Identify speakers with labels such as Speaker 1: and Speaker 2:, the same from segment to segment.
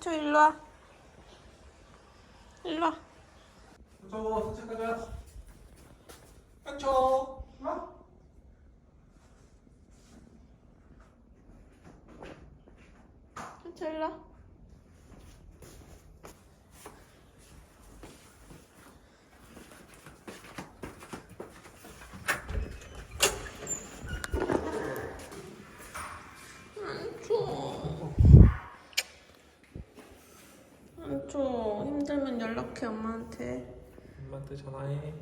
Speaker 1: 한초 일로 와. 일로 와.
Speaker 2: 한초 산책 가자. 한초 일로 와.
Speaker 1: 한초 일로 와. 한초 힘들면 연락해 엄마한테.
Speaker 2: 엄마한테 전화해.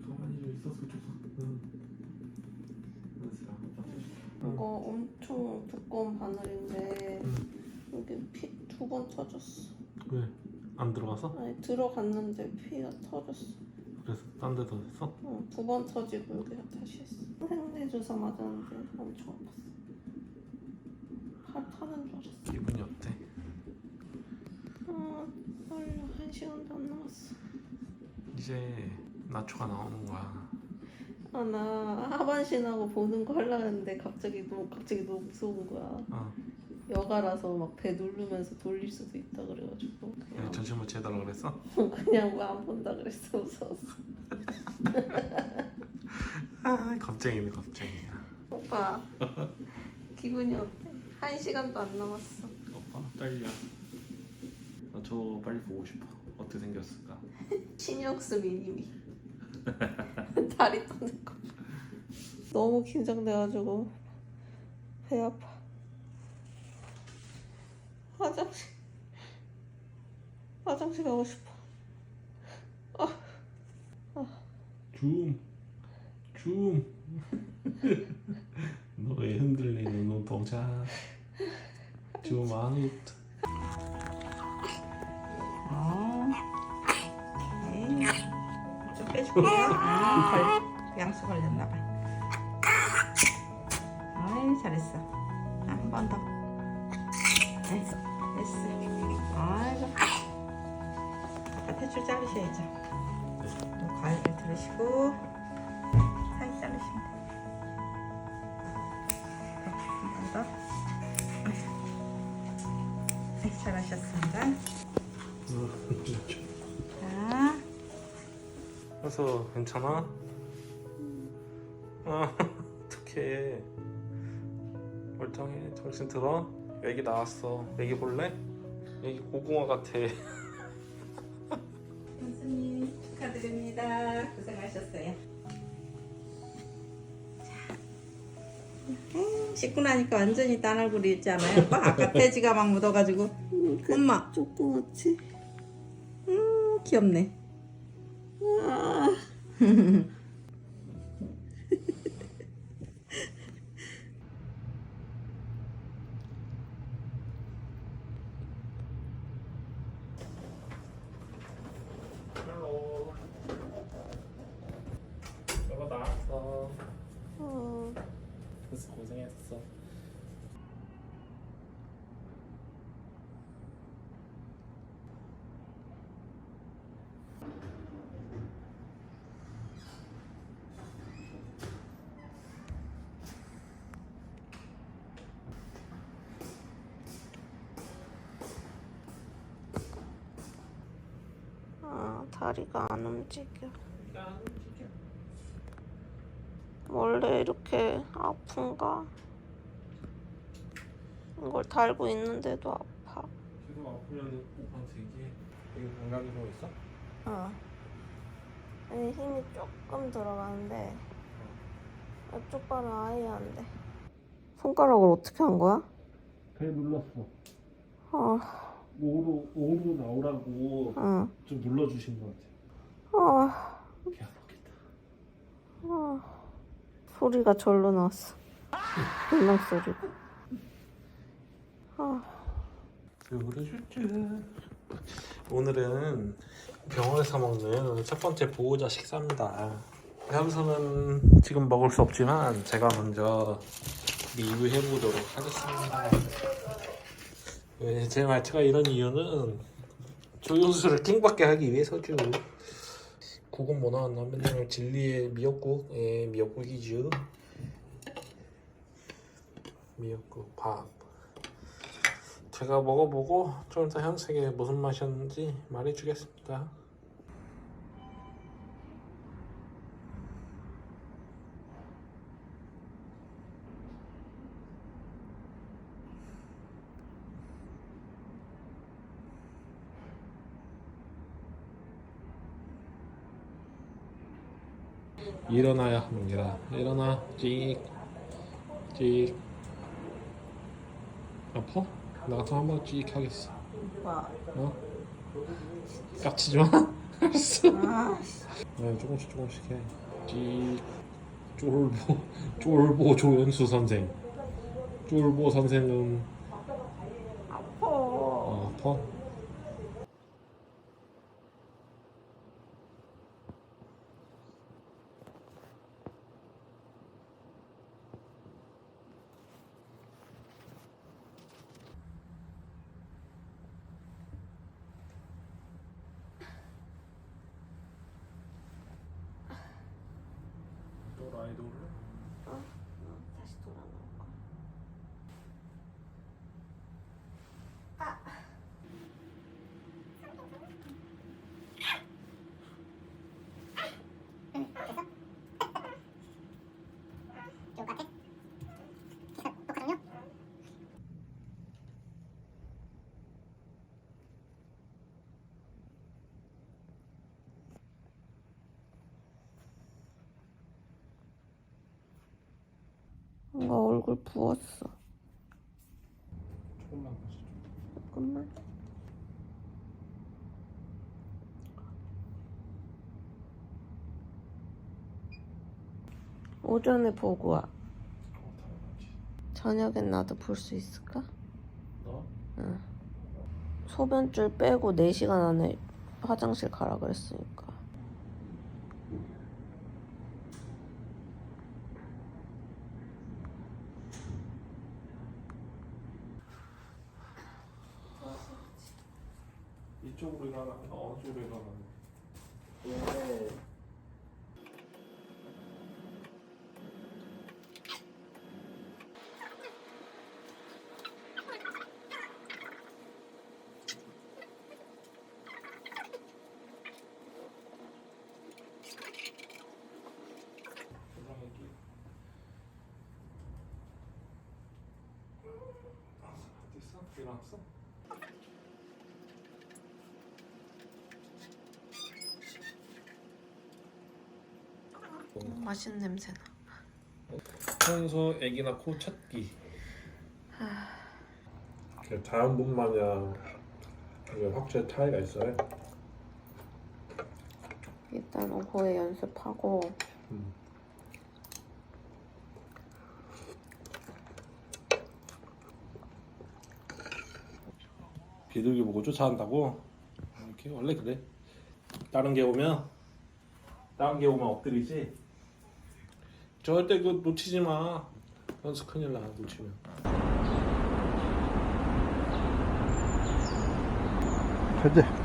Speaker 2: 가만히 좀 있었으면 좋겠다.
Speaker 1: 이거 엄청 두꺼운 바늘인데 여기 피 2번 터졌어.
Speaker 2: 왜? 안 들어가서?
Speaker 1: 아니 들어갔는데 피가 터졌어.
Speaker 2: 그래서 딴 데도 했어?
Speaker 1: 응, 2번 터지고 여기서 다시 했어. 생리 주사 맞았는데 엄청 아팠어. 팔 타는 줄 알았어.
Speaker 2: 기분이 어때?
Speaker 1: 떨려. 1시간도 안 남았어.
Speaker 2: 이제 나초가 나오는 거야.
Speaker 1: 나 하반신하고 보는 거 하려고 했는데 갑자기 너무 무서운 거야.
Speaker 2: 어.
Speaker 1: 여가라서 막 배 누르면서 돌릴 수도 있다 그래가지고
Speaker 2: 그냥 전신 무치해달라고 그랬어?
Speaker 1: 그냥 뭐 안 본다 그랬어. 무서웠어.
Speaker 2: 아 겁쟁이네 겁쟁이야.
Speaker 1: 오빠 기분이 어때? 1시간도 안 남았어.
Speaker 2: 오빠 떨려. 나초 빨리 보고 싶어. 어떻게 생겼을까?
Speaker 1: 신영수 미니미 다리 떠는 거 너무 긴장돼가지고 배 아파. 화장실 가고 싶어.
Speaker 2: 줌 너의 흔들리는 눈동자 줌 아웃.
Speaker 3: 좀 빼줄게요. 양수 걸렸나봐. 아이 잘했어. 한 번 더. 됐어. 아이고. 아까 대출 자르셔야죠. 또 가위를 들으시고 사이 자르시면 돼요. 한 번 더. 네, 잘하셨습니다. 자.
Speaker 2: 그래서 괜찮아? 어떡해. 멀쩡해. 정신 들어? 애기 나왔어. 애기 볼래? 애기 고구마 같아.
Speaker 3: 선생님 축하드립니다. 고생하셨어요. 씻고 나니까 완전히 딴 얼굴이 있지 않아요? 아까 돼지가 막 묻어가지고. 엄마.
Speaker 1: 조그맣지?
Speaker 3: 귀엽네.
Speaker 2: 헬로. 여보 나왔어. 그래서 고생했어.
Speaker 1: 다리가 안 움직여. 원래 이렇게 아픈가? 이걸 달고 있는데도 아파.
Speaker 2: 계속 아프면 오빠한테 얘기해. 여기 감각이 뭐 있어?
Speaker 1: 아니 힘이 조금 들어가는데 이쪽 발은 아예 안 돼. 손가락을 어떻게 한 거야?
Speaker 2: 배 눌렀어.
Speaker 1: 아,
Speaker 2: 오로 나오라고
Speaker 1: 응.
Speaker 2: 좀 눌러주신 것 같아.
Speaker 1: 아,
Speaker 2: 배 아프겠다.
Speaker 1: 아. 소리가 절로 나왔어. 불멍 소리가. 아,
Speaker 2: 오늘은 병원에서 먹는 첫 번째 보호자 식사입니다. 함선은 지금 먹을 수 없지만 제가 먼저 리뷰해 보도록 하겠습니다. 제 말투가 이런 이유는 조연수를 킹받게 하기 위해서죠. 국은 뭐 나왔나? 맨날 진리의 미역국, 미역국이죠. 미역국 밥. 제가 먹어보고 좀 이따 현색에 무슨 맛이었는지 말해주겠습니다. 일어나야 합니다. 일어나. 찍. 아파? 나 같으면 한번 찍 하겠어.
Speaker 3: 와.
Speaker 2: 어? 깝치지 마. 알았어.
Speaker 3: 아,
Speaker 2: 조금씩 해. 찍. 쫄보 조연수 선생. 쫄보 선생은
Speaker 3: 아파.
Speaker 2: 아파? 또 라이드 올래?
Speaker 1: 다시 돌아 나올 거야. 뭔가 얼굴 부었어.
Speaker 2: 조금만 다시 좀.
Speaker 1: 잠깐만. 오전에 보고 와. 저녁엔 나도 볼 수 있을까?
Speaker 2: 너?
Speaker 1: 응. 소변줄 빼고 4시간 안에 화장실 가라 그랬으니까.
Speaker 2: 이쪽으로 일어나. 어느 쪽으로 일어나? 됐어? 일어났어?
Speaker 1: 맛있는 냄새나.
Speaker 2: 평소 애기 낳고 첫끼. 자연분 마냥 확실히 차이가 있어요.
Speaker 1: 일단 오후에 연습하고
Speaker 2: 비둘기 보고 쫓아간다고? 이렇게 원래 그래. 다른 게 오면 엎드리지. 절대 그 놓치지 마. 연수 큰일 나 놓치면.
Speaker 4: 가자.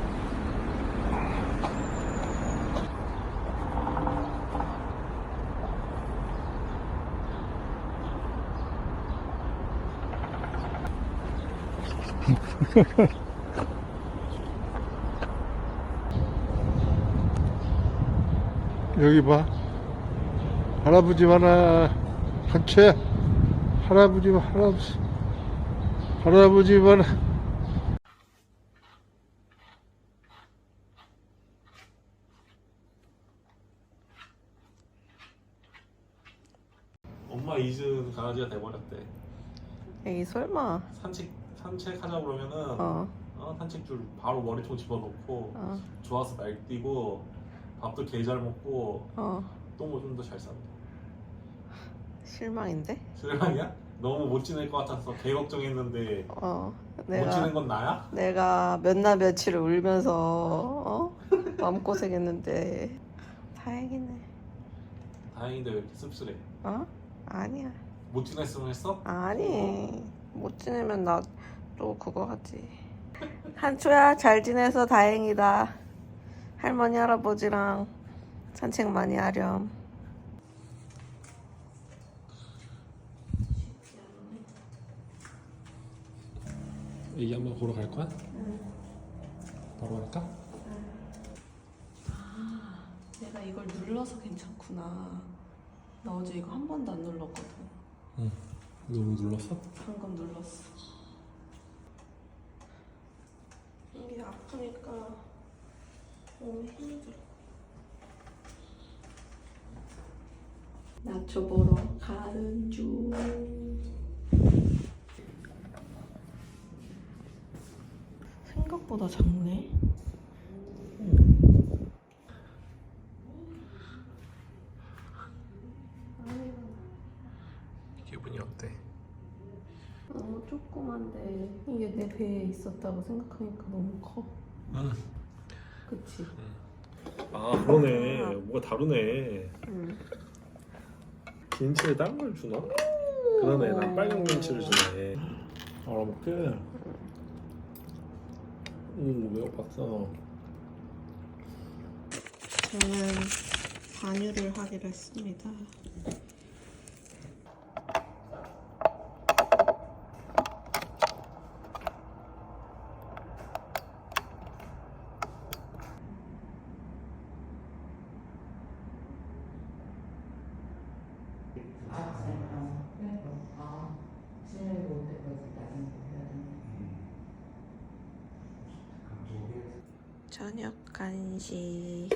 Speaker 4: 여기 봐. 할아버지 하나 한채. 할아버지 하나.
Speaker 2: 엄마 잊은 강아지가 돼버렸대.
Speaker 1: 에이 설마.
Speaker 2: 산책하자 그러면은
Speaker 1: 어.
Speaker 2: 산책줄 바로 머리통 집어넣고
Speaker 1: 어.
Speaker 2: 좋아서 날뛰고 밥도 개 잘 먹고
Speaker 1: 어.
Speaker 2: 똥도 좀 더 잘 싼다.
Speaker 1: 실망인데?
Speaker 2: 실망이야? 너무 못 지낼 것 같아서 개 걱정했는데
Speaker 1: 어.
Speaker 2: 못 지낸 건 나야?
Speaker 1: 내가 몇 날 며칠을 울면서 마음고생했는데 다행이네.
Speaker 2: 다행인데 왜 이렇게 씁쓸해?
Speaker 1: 어? 아니야.
Speaker 2: 못 지냈으면 했어?
Speaker 1: 아니. 못 지내면 나 또 그거 하지. 한초야 잘 지내서 다행이다. 할머니 할아버지랑 산책 많이 하렴.
Speaker 2: 애기 한번 보러 갈 거야? 바로 갈까?
Speaker 1: 내가 이걸 눌러서 괜찮구나. 나 어제 이거 한 번도 안 눌렀거든.
Speaker 2: 응. 너무 눌렀어?
Speaker 1: 방금 눌렀어. 이게 아프니까 몸이 힘들어. 나초 보러 가는 중. 생각보다 작네.
Speaker 2: 기분이 어때?
Speaker 1: 너무 조그만데 이게 내 배에 있었다고 생각하니까 너무 커.
Speaker 2: 응.
Speaker 1: 그치?
Speaker 2: 아 그러네. 뭐가 다르네.
Speaker 1: 응.
Speaker 2: 김치를 다른 걸 주나? 그러네. 난 빨간 김치를 주네. 알아먹게. 오 배고팠어.
Speaker 1: 저는 반유를 하기로 했습니다. 저녁 간식.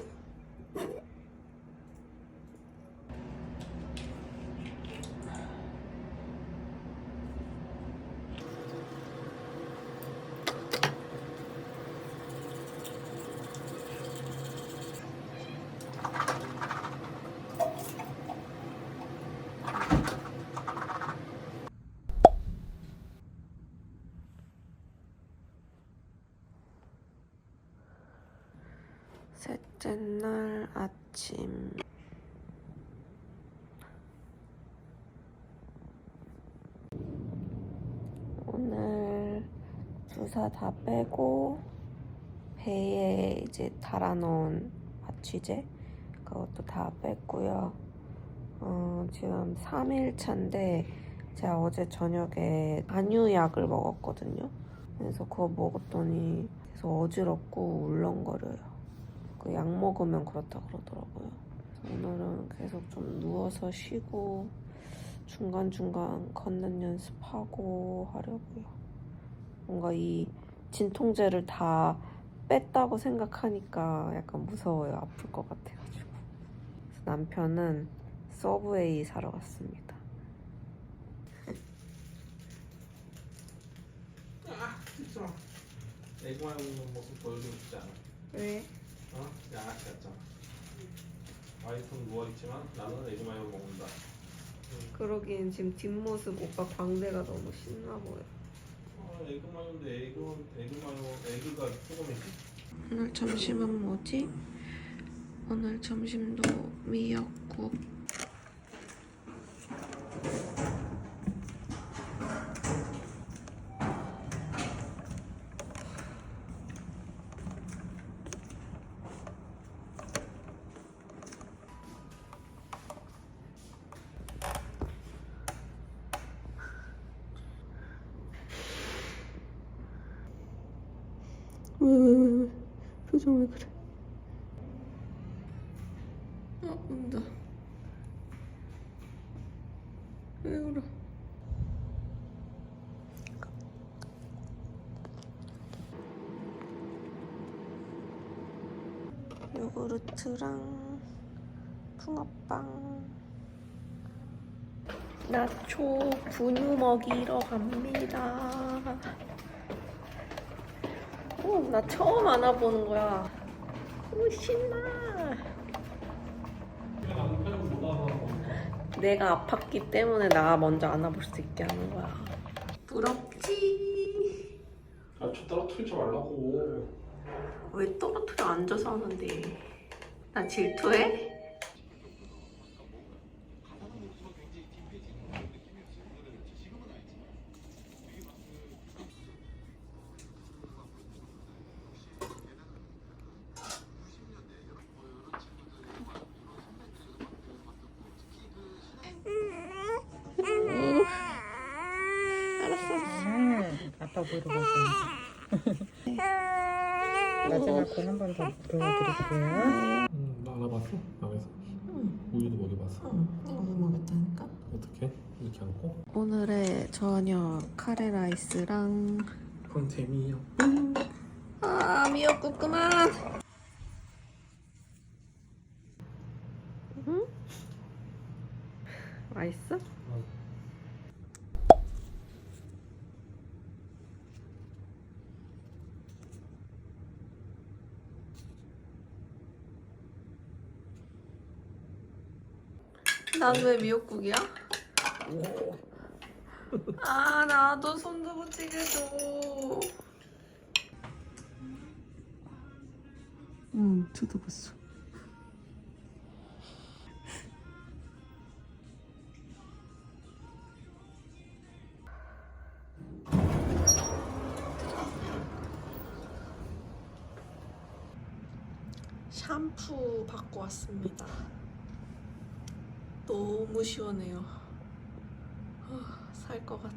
Speaker 1: 셋째 날 아침. 오늘 주사 다 빼고 배에 이제 달아놓은 마취제 그것도 다 뺐고요. 지금 3일 차인데 제가 어제 저녁에 안유약을 먹었거든요. 그래서 그거 먹었더니 계속 어지럽고 울렁거려요. 그 약 먹으면 그렇다 그러더라고요. 오늘은 계속 좀 누워서 쉬고 중간중간 걷는 연습하고 하려고요. 뭔가 이 진통제를 다 뺐다고 생각하니까 약간 무서워요. 아플 것 같아가지고. 그래서 남편은 서브웨이 사러 갔습니다.
Speaker 2: 찍지 마. 애기만 먹는 모습 보여주고 싶지 않아.
Speaker 1: 왜?
Speaker 2: 양아치 같잖아. 와이프는 누워있지만 나는 애기마요 먹는다.
Speaker 1: 그러기엔 지금 뒷모습 오빠 광대가 너무 신나 보여.
Speaker 2: 애기마요인데 애기가 조금이지?
Speaker 1: 오늘 점심은 뭐지? 오늘 점심도 미역국. 왜? 표정 왜 그래? 운다. 왜 울어? 요구르트랑 붕어빵. 나초 분유 먹이러 갑니다. 오, 나 처음 안아보는 거야. 오, 신나. 내가 아팠기 때문에 나 먼저 안아볼 수 있게 하는 거야. 부럽지?
Speaker 2: 저 떨어뜨리지 말라고.
Speaker 1: 왜 떨어뜨려 앉아서 하는데? 나 질투해?
Speaker 3: 아빠 보러 가세요. 마지막 거 한 번 더 보여드릴게요.
Speaker 2: 나 안아봤어? 안에서? 우유도 먹여봤어?
Speaker 1: 너무 먹었다니까?
Speaker 2: 어떻게? 이렇게 안고?
Speaker 1: 오늘의 저녁 카레라이스랑
Speaker 2: 그건 재미요.
Speaker 1: 아 미역국 그만. 응? 맛있어? 난 왜 미역국이야? 아 나도 손두부찌개 줘. 응 쳐다봤어. 샴푸 받고 왔습니다. 너무 시원해요. 살 것 같아.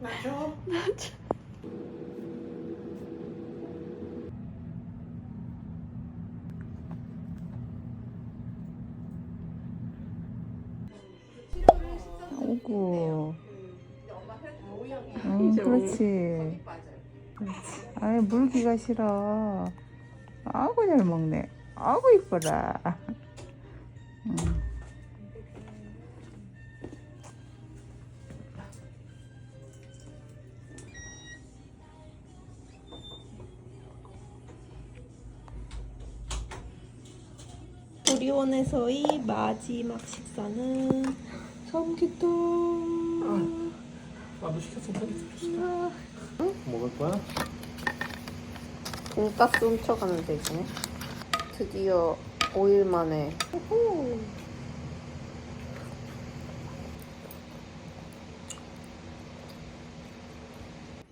Speaker 1: 나줘.
Speaker 3: 오구. 그렇지. 아이 물기가 싫어. 아이고 잘 먹네. 아이고 이뻐라.
Speaker 1: 조리원에서의 마지막 식사는 삼계탕.
Speaker 2: 나도 시켰어. 먹을 거야?
Speaker 1: 돈가스 훔쳐가면 되지. 드디어 5일 만에. 우후.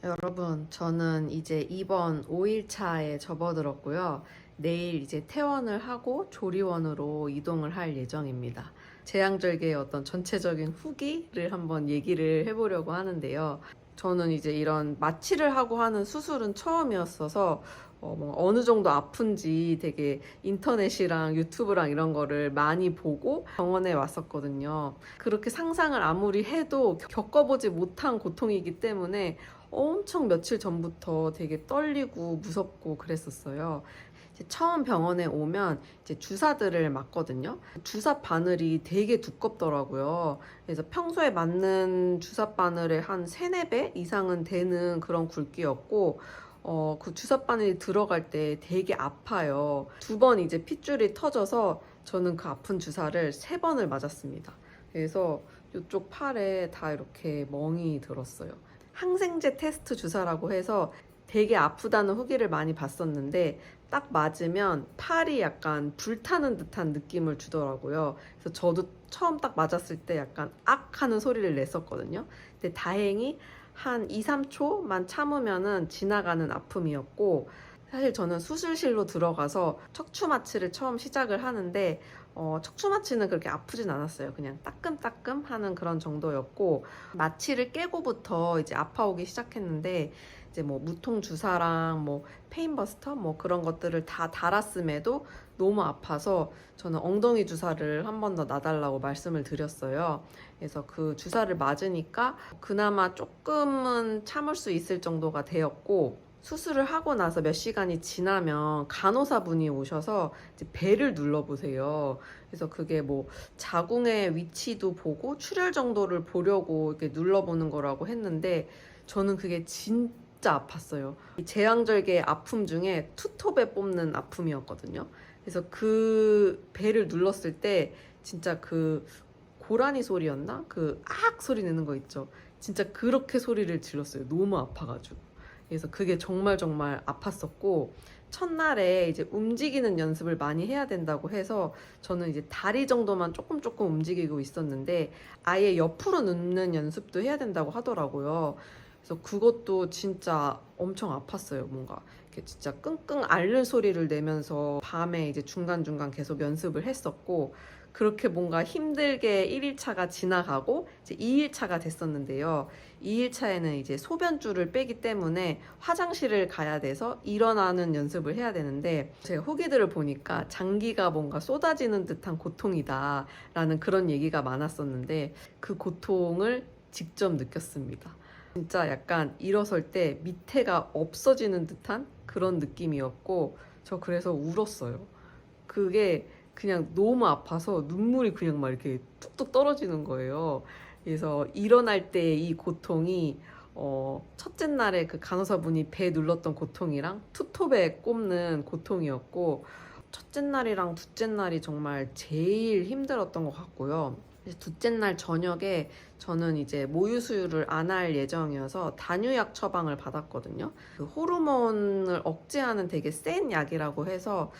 Speaker 1: 여러분, 저는 이제 이번 5일차에 접어들었고요. 내일 이제 퇴원을 하고 조리원으로 이동을 할 예정입니다. 제왕절개의 어떤 전체적인 후기를 한번 얘기를 해보려고 하는데요. 저는 이제 이런 마취를 하고 하는 수술은 처음이었어서 어느 정도 아픈지 되게 인터넷이랑 유튜브랑 이런 거를 많이 보고 병원에 왔었거든요. 그렇게 상상을 아무리 해도 겪어보지 못한 고통이기 때문에 엄청 며칠 전부터 되게 떨리고 무섭고 그랬었어요. 이제 처음 병원에 오면 이제 주사들을 맞거든요. 주사 바늘이 되게 두껍더라고요. 그래서 평소에 맞는 주사 바늘의 한 3, 4배 이상은 되는 그런 굵기였고 그 주사 바늘이 들어갈 때 되게 아파요. 2번 이제 핏줄이 터져서 저는 그 아픈 주사를 3번을 맞았습니다. 그래서 이쪽 팔에 다 이렇게 멍이 들었어요. 항생제 테스트 주사라고 해서 되게 아프다는 후기를 많이 봤었는데 딱 맞으면 팔이 약간 불타는 듯한 느낌을 주더라고요. 그래서 저도 처음 딱 맞았을 때 약간 악 하는 소리를 냈었거든요. 근데 다행히 한 2, 3초만 참으면은 지나가는 아픔이었고, 사실 저는 수술실로 들어가서 척추 마취를 처음 시작을 하는데 척추 마취는 그렇게 아프진 않았어요. 그냥 따끔따끔 하는 그런 정도였고, 마취를 깨고부터 이제 아파오기 시작했는데 이제 뭐 무통 주사랑 뭐 페인버스터 뭐 그런 것들을 다 달았음에도 너무 아파서 저는 엉덩이 주사를 한 번 더 놔달라고 말씀을 드렸어요. 그래서 그 주사를 맞으니까 그나마 조금은 참을 수 있을 정도가 되었고, 수술을 하고 나서 몇 시간이 지나면 간호사분이 오셔서 이제 배를 눌러보세요. 그래서 그게 뭐 자궁의 위치도 보고 출혈 정도를 보려고 이렇게 눌러보는 거라고 했는데, 저는 그게 진짜 아팠어요. 이 제왕절개 아픔 중에 투톱에 뽑는 아픔이었거든요. 그래서 그 배를 눌렀을 때 진짜 그 고라니 소리였나? 그 악 소리 내는 거 있죠. 진짜 그렇게 소리를 질렀어요. 너무 아파가지고. 그래서 그게 정말 정말 아팠었고, 첫날에 이제 움직이는 연습을 많이 해야 된다고 해서 저는 이제 다리 정도만 조금 움직이고 있었는데, 아예 옆으로 눕는 연습도 해야 된다고 하더라고요. 그래서 그것도 진짜 엄청 아팠어요. 뭔가 이렇게 진짜 끙끙 앓는 소리를 내면서 밤에 이제 중간중간 계속 연습을 했었고, 그렇게 뭔가 힘들게 1일차가 지나가고 이제 2일차가 됐었는데요. 2일차에는 이제 소변줄을 빼기 때문에 화장실을 가야 돼서 일어나는 연습을 해야 되는데, 제가 후기들을 보니까 장기가 뭔가 쏟아지는 듯한 고통이다 라는 그런 얘기가 많았었는데, 그 고통을 직접 느꼈습니다. 진짜 약간 일어설 때 밑에가 없어지는 듯한 그런 느낌이었고, 저 그래서 울었어요. 그게 그냥 너무 아파서 눈물이 그냥 막 이렇게 뚝뚝 떨어지는 거예요. 그래서 일어날 때 이 고통이 첫째 날에 그 간호사분이 배 눌렀던 고통이랑 투톱에 꼽는 고통이었고, 첫째 날이랑 둘째 날이 정말 제일 힘들었던 것 같고요. 둘째 날 저녁에 저는 이제 모유 수유를 안 할 예정이어서 단유약 처방을 받았거든요. 그 호르몬을 억제하는 되게 센 약이라고 해서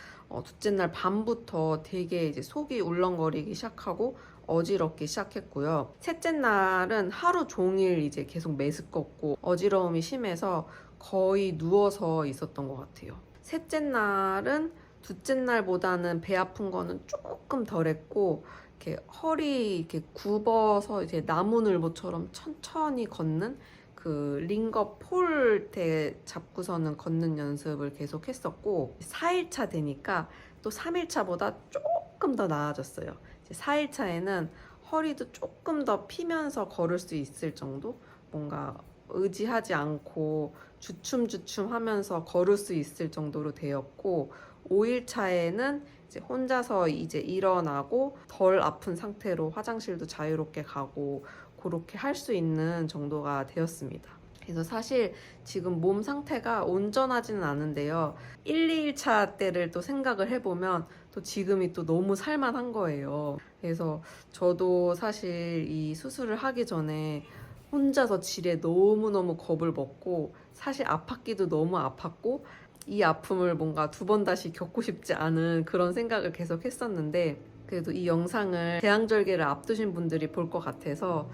Speaker 1: 둘째 날 밤부터 되게 이제 속이 울렁거리기 시작하고 어지럽기 시작했고요. 셋째 날은 하루 종일 이제 계속 메스껍고 어지러움이 심해서 거의 누워서 있었던 것 같아요. 셋째 날은 둘째 날보다는 배 아픈 거는 조금 덜했고, 이렇게 허리 이렇게 굽어서 이제 나무늘보처럼 천천히 걷는 그 링거 폴대 잡고서는 걷는 연습을 계속 했었고, 4일차 되니까 또 3일차보다 조금 더 나아졌어요. 4일차에는 허리도 조금 더 피면서 걸을 수 있을 정도? 뭔가 의지하지 않고 주춤주춤 하면서 걸을 수 있을 정도로 되었고, 5일차에는 이제 혼자서 이제 일어나고 덜 아픈 상태로 화장실도 자유롭게 가고 그렇게 할 수 있는 정도가 되었습니다. 그래서 사실 지금 몸 상태가 온전하지는 않은데요. 1, 2일차 때를 또 생각을 해보면 또 지금이 또 너무 살만한 거예요. 그래서 저도 사실 이 수술을 하기 전에 혼자서 질에 너무너무 겁을 먹고, 사실 아팠기도 너무 아팠고, 이 아픔을 뭔가 두 번 다시 겪고 싶지 않은 그런 생각을 계속 했었는데, 그래도 이 영상을 제왕절개를 앞두신 분들이 볼 것 같아서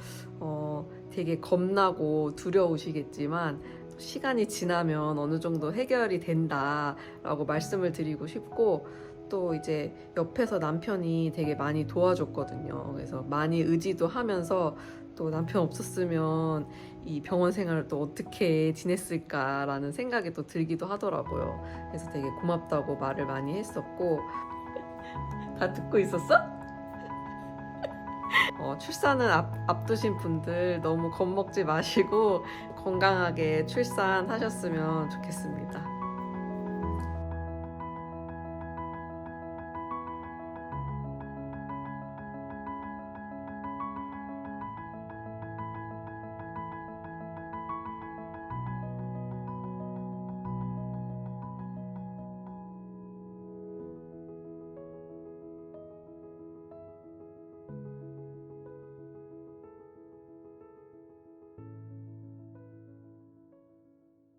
Speaker 1: 되게 겁나고 두려우시겠지만, 시간이 지나면 어느 정도 해결이 된다라고 말씀을 드리고 싶고, 또 이제 옆에서 남편이 되게 많이 도와줬거든요. 그래서 많이 의지도 하면서, 또 남편 없었으면 이 병원 생활을 또 어떻게 지냈을까라는 생각이 또 들기도 하더라고요. 그래서 되게 고맙다고 말을 많이 했었고. 다 듣고 있었어? 출산은 앞두신 분들 너무 겁먹지 마시고 건강하게 출산하셨으면 좋겠습니다.